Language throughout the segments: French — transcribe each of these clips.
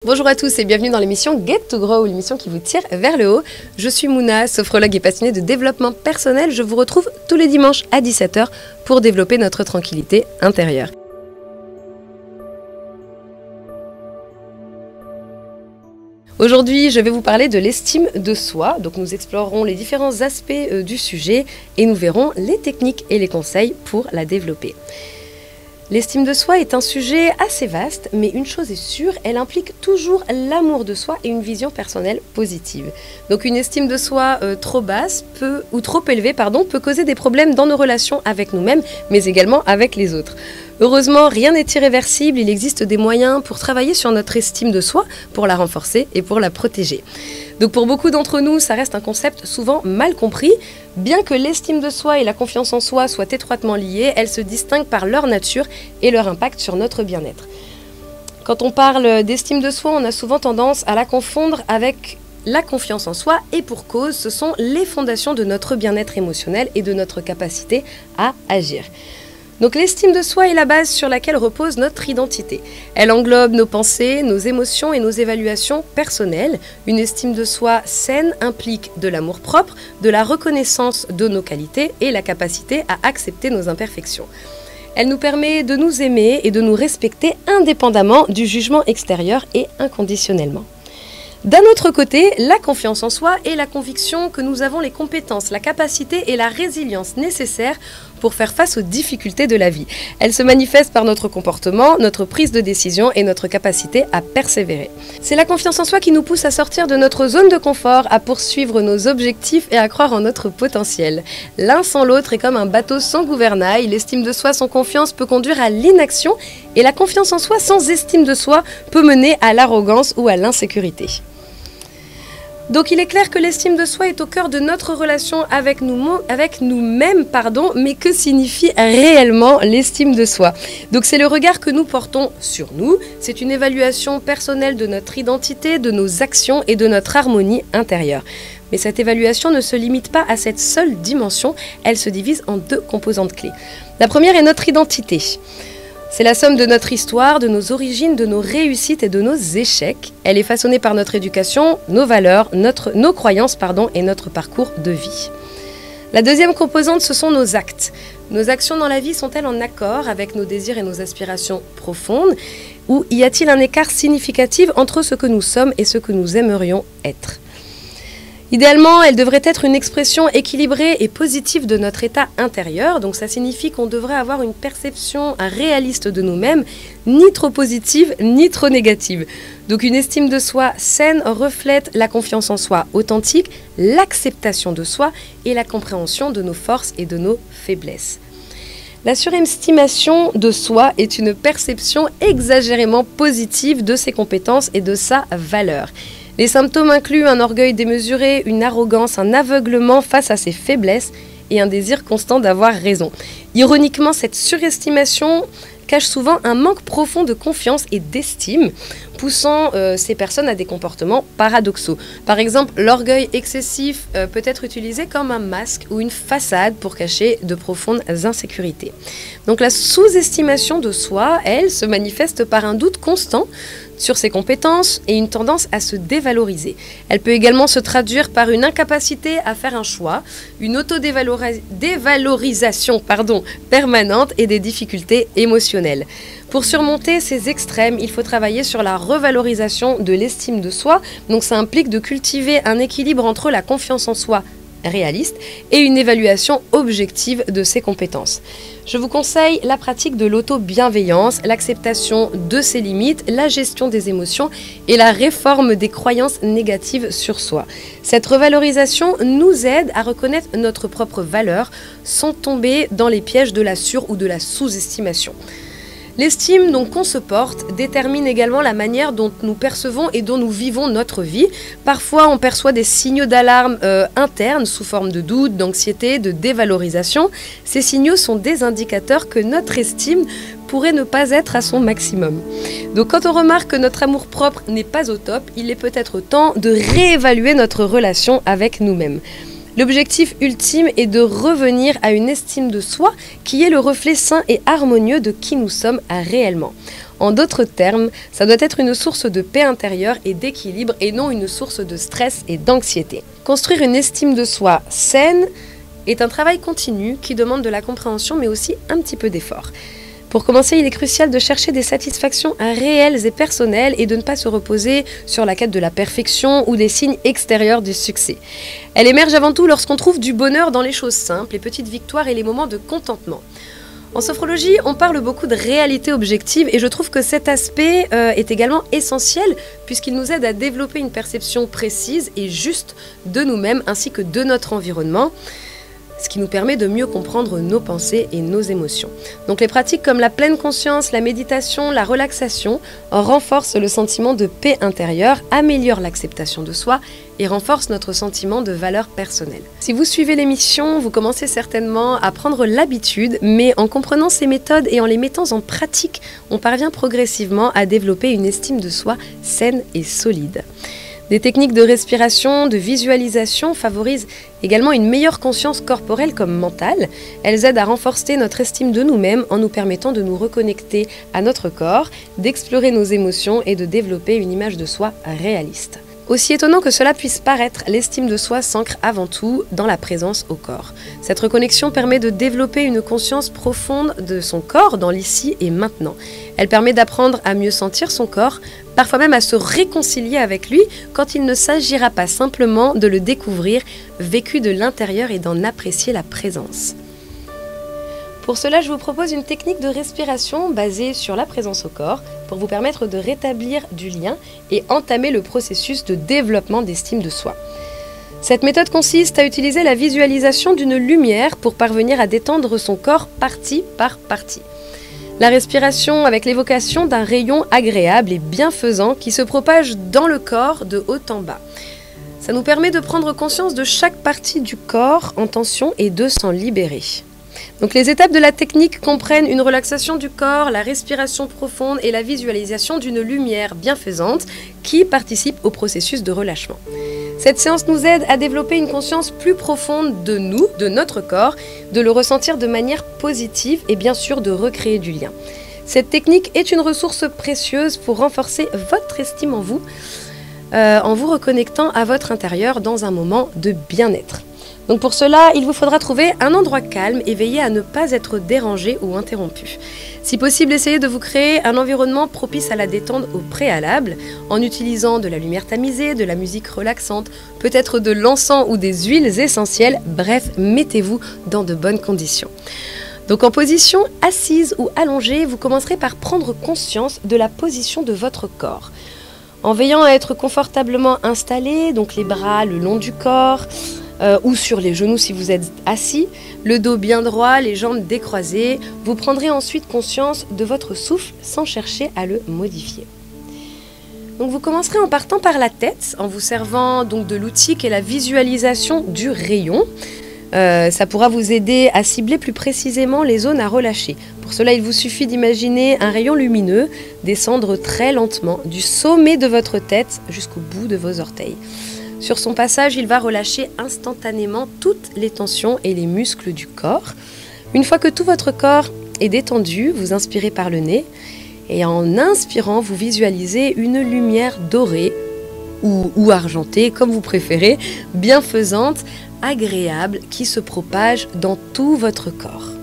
Bonjour à tous et bienvenue dans l'émission Get to Grow, l'émission qui vous tire vers le haut. Je suis Mouna, sophrologue et passionnée de développement personnel. Je vous retrouve tous les dimanches à 17h pour développer notre tranquillité intérieure. Aujourd'hui, je vais vous parler de l'estime de soi. Donc nous explorerons les différents aspects du sujet et nous verrons les techniques et les conseils pour la développer. L'estime de soi est un sujet assez vaste, mais une chose est sûre, elle implique toujours l'amour de soi et une vision personnelle positive. Donc une estime de soi trop basse ou trop élevée peut causer des problèmes dans nos relations avec nous-mêmes, mais également avec les autres. Heureusement, rien n'est irréversible, il existe des moyens pour travailler sur notre estime de soi, pour la renforcer et pour la protéger. Donc pour beaucoup d'entre nous, ça reste un concept souvent mal compris. Bien que l'estime de soi et la confiance en soi soient étroitement liées, elles se distinguent par leur nature et leur impact sur notre bien-être. Quand on parle d'estime de soi, on a souvent tendance à la confondre avec la confiance en soi, et pour cause, ce sont les fondations de notre bien-être émotionnel et de notre capacité à agir. Donc l'estime de soi est la base sur laquelle repose notre identité. Elle englobe nos pensées, nos émotions et nos évaluations personnelles. Une estime de soi saine implique de l'amour-propre, de la reconnaissance de nos qualités et la capacité à accepter nos imperfections. Elle nous permet de nous aimer et de nous respecter indépendamment du jugement extérieur et inconditionnellement. D'un autre côté, la confiance en soi est la conviction que nous avons les compétences, la capacité et la résilience nécessaires pour faire face aux difficultés de la vie. Elle se manifeste par notre comportement, notre prise de décision et notre capacité à persévérer. C'est la confiance en soi qui nous pousse à sortir de notre zone de confort, à poursuivre nos objectifs et à croire en notre potentiel. L'un sans l'autre est comme un bateau sans gouvernail. L'estime de soi sans confiance peut conduire à l'inaction et la confiance en soi sans estime de soi peut mener à l'arrogance ou à l'insécurité. Donc il est clair que l'estime de soi est au cœur de notre relation avec nous-mêmes, mais que signifie réellement l'estime de soi? Donc c'est le regard que nous portons sur nous, c'est une évaluation personnelle de notre identité, de nos actions et de notre harmonie intérieure. Mais cette évaluation ne se limite pas à cette seule dimension, elle se divise en deux composantes clés. La première est notre identité. C'est la somme de notre histoire, de nos origines, de nos réussites et de nos échecs. Elle est façonnée par notre éducation, nos valeurs, nos croyances et notre parcours de vie. La deuxième composante, ce sont nos actes. Nos actions dans la vie sont-elles en accord avec nos désirs et nos aspirations profondes? Ou y a-t-il un écart significatif entre ce que nous sommes et ce que nous aimerions être? Idéalement, elle devrait être une expression équilibrée et positive de notre état intérieur. Donc ça signifie qu'on devrait avoir une perception réaliste de nous-mêmes, ni trop positive, ni trop négative. Donc une estime de soi saine reflète la confiance en soi authentique, l'acceptation de soi et la compréhension de nos forces et de nos faiblesses. La surestimation de soi est une perception exagérément positive de ses compétences et de sa valeur. Les symptômes incluent un orgueil démesuré, une arrogance, un aveuglement face à ses faiblesses et un désir constant d'avoir raison. Ironiquement, cette surestimation cache souvent un manque profond de confiance et d'estime, poussant ces personnes à des comportements paradoxaux. Par exemple, l'orgueil excessif peut être utilisé comme un masque ou une façade pour cacher de profondes insécurités. Donc la sous-estimation de soi, elle, se manifeste par un doute constant sur ses compétences et une tendance à se dévaloriser. Elle peut également se traduire par une incapacité à faire un choix, une autodévalorisation permanente et des difficultés émotionnelles. Pour surmonter ces extrêmes, il faut travailler sur la revalorisation de l'estime de soi. Donc ça implique de cultiver un équilibre entre la confiance en soi réaliste et une évaluation objective de ses compétences. Je vous conseille la pratique de l'auto-bienveillance, l'acceptation de ses limites, la gestion des émotions et la réforme des croyances négatives sur soi. Cette revalorisation nous aide à reconnaître notre propre valeur sans tomber dans les pièges de la sur- ou de la sous-estimation. L'estime qu'on se porte détermine également la manière dont nous percevons et dont nous vivons notre vie. Parfois, on perçoit des signaux d'alarme internes sous forme de doute, d'anxiété, de dévalorisation. Ces signaux sont des indicateurs que notre estime pourrait ne pas être à son maximum. Donc quand on remarque que notre amour-propre n'est pas au top, il est peut-être temps de réévaluer notre relation avec nous-mêmes. L'objectif ultime est de revenir à une estime de soi qui est le reflet sain et harmonieux de qui nous sommes réellement. En d'autres termes, ça doit être une source de paix intérieure et d'équilibre et non une source de stress et d'anxiété. Construire une estime de soi saine est un travail continu qui demande de la compréhension mais aussi un petit peu d'effort. Pour commencer, il est crucial de chercher des satisfactions réelles et personnelles et de ne pas se reposer sur la quête de la perfection ou des signes extérieurs du succès. Elle émerge avant tout lorsqu'on trouve du bonheur dans les choses simples, les petites victoires et les moments de contentement. En sophrologie, on parle beaucoup de réalité objective et je trouve que cet aspect est également essentiel puisqu'il nous aide à développer une perception précise et juste de nous-mêmes ainsi que de notre environnement, ce qui nous permet de mieux comprendre nos pensées et nos émotions. Donc les pratiques comme la pleine conscience, la méditation, la relaxation renforcent le sentiment de paix intérieure, améliorent l'acceptation de soi et renforcent notre sentiment de valeur personnelle. Si vous suivez l'émission, vous commencez certainement à prendre l'habitude, mais en comprenant ces méthodes et en les mettant en pratique, on parvient progressivement à développer une estime de soi saine et solide. Des techniques de respiration, de visualisation favorisent également une meilleure conscience corporelle comme mentale. Elles aident à renforcer notre estime de nous-mêmes en nous permettant de nous reconnecter à notre corps, d'explorer nos émotions et de développer une image de soi réaliste. Aussi étonnant que cela puisse paraître, l'estime de soi s'ancre avant tout dans la présence au corps. Cette reconnexion permet de développer une conscience profonde de son corps dans l'ici et maintenant. Elle permet d'apprendre à mieux sentir son corps, parfois même à se réconcilier avec lui quand il ne s'agira pas simplement de le découvrir, vécu de l'intérieur et d'en apprécier la présence. Pour cela, je vous propose une technique de respiration basée sur la présence au corps pour vous permettre de rétablir du lien et entamer le processus de développement d'estime de soi. Cette méthode consiste à utiliser la visualisation d'une lumière pour parvenir à détendre son corps partie par partie. La respiration avec l'évocation d'un rayon agréable et bienfaisant qui se propage dans le corps de haut en bas. Ça nous permet de prendre conscience de chaque partie du corps en tension et de s'en libérer. Donc les étapes de la technique comprennent une relaxation du corps, la respiration profonde et la visualisation d'une lumière bienfaisante qui participe au processus de relâchement. Cette séance nous aide à développer une conscience plus profonde de nous, de notre corps, de le ressentir de manière positive et bien sûr de recréer du lien. Cette technique est une ressource précieuse pour renforcer votre estime en vous reconnectant à votre intérieur dans un moment de bien-être. Donc pour cela, il vous faudra trouver un endroit calme et veiller à ne pas être dérangé ou interrompu. Si possible, essayez de vous créer un environnement propice à la détente au préalable en utilisant de la lumière tamisée, de la musique relaxante, peut-être de l'encens ou des huiles essentielles. Bref, mettez-vous dans de bonnes conditions. Donc en position assise ou allongée, vous commencerez par prendre conscience de la position de votre corps. En veillant à être confortablement installé, donc les bras le long du corps, ou sur les genoux si vous êtes assis, le dos bien droit, les jambes décroisées. Vous prendrez ensuite conscience de votre souffle sans chercher à le modifier. Donc vous commencerez en partant par la tête, en vous servant donc de l'outil qui est la visualisation du rayon. Ça pourra vous aider à cibler plus précisément les zones à relâcher. Pour cela, il vous suffit d'imaginer un rayon lumineux descendre très lentement du sommet de votre tête jusqu'au bout de vos orteils. Sur son passage, il va relâcher instantanément toutes les tensions et les muscles du corps. Une fois que tout votre corps est détendu, vous inspirez par le nez et en inspirant, vous visualisez une lumière dorée ou argentée, comme vous préférez, bienfaisante, agréable, qui se propage dans tout votre corps.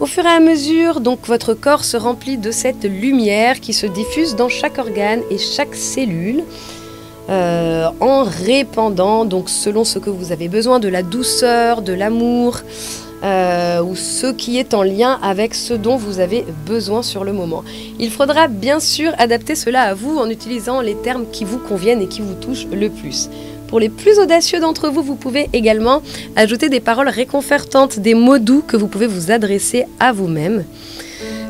Au fur et à mesure, donc, votre corps se remplit de cette lumière qui se diffuse dans chaque organe et chaque cellule. En répandant, donc selon ce que vous avez besoin, de la douceur, de l'amour, ou ce qui est en lien avec ce dont vous avez besoin sur le moment. Il faudra bien sûr adapter cela à vous en utilisant les termes qui vous conviennent et qui vous touchent le plus. Pour les plus audacieux d'entre vous, vous pouvez également ajouter des paroles réconfortantes, des mots doux que vous pouvez vous adresser à vous-même.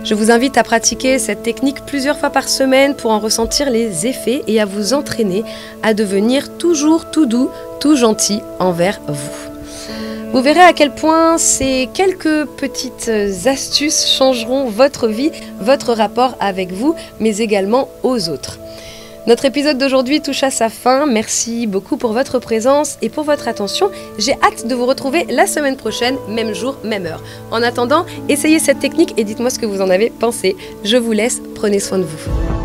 Je vous invite à pratiquer cette technique plusieurs fois par semaine pour en ressentir les effets et à vous entraîner à devenir toujours tout doux, tout gentil envers vous. Vous verrez à quel point ces quelques petites astuces changeront votre vie, votre rapport avec vous, mais également aux autres. Notre épisode d'aujourd'hui touche à sa fin. Merci beaucoup pour votre présence et pour votre attention. J'ai hâte de vous retrouver la semaine prochaine, même jour, même heure. En attendant, essayez cette technique et dites-moi ce que vous en avez pensé. Je vous laisse, prenez soin de vous.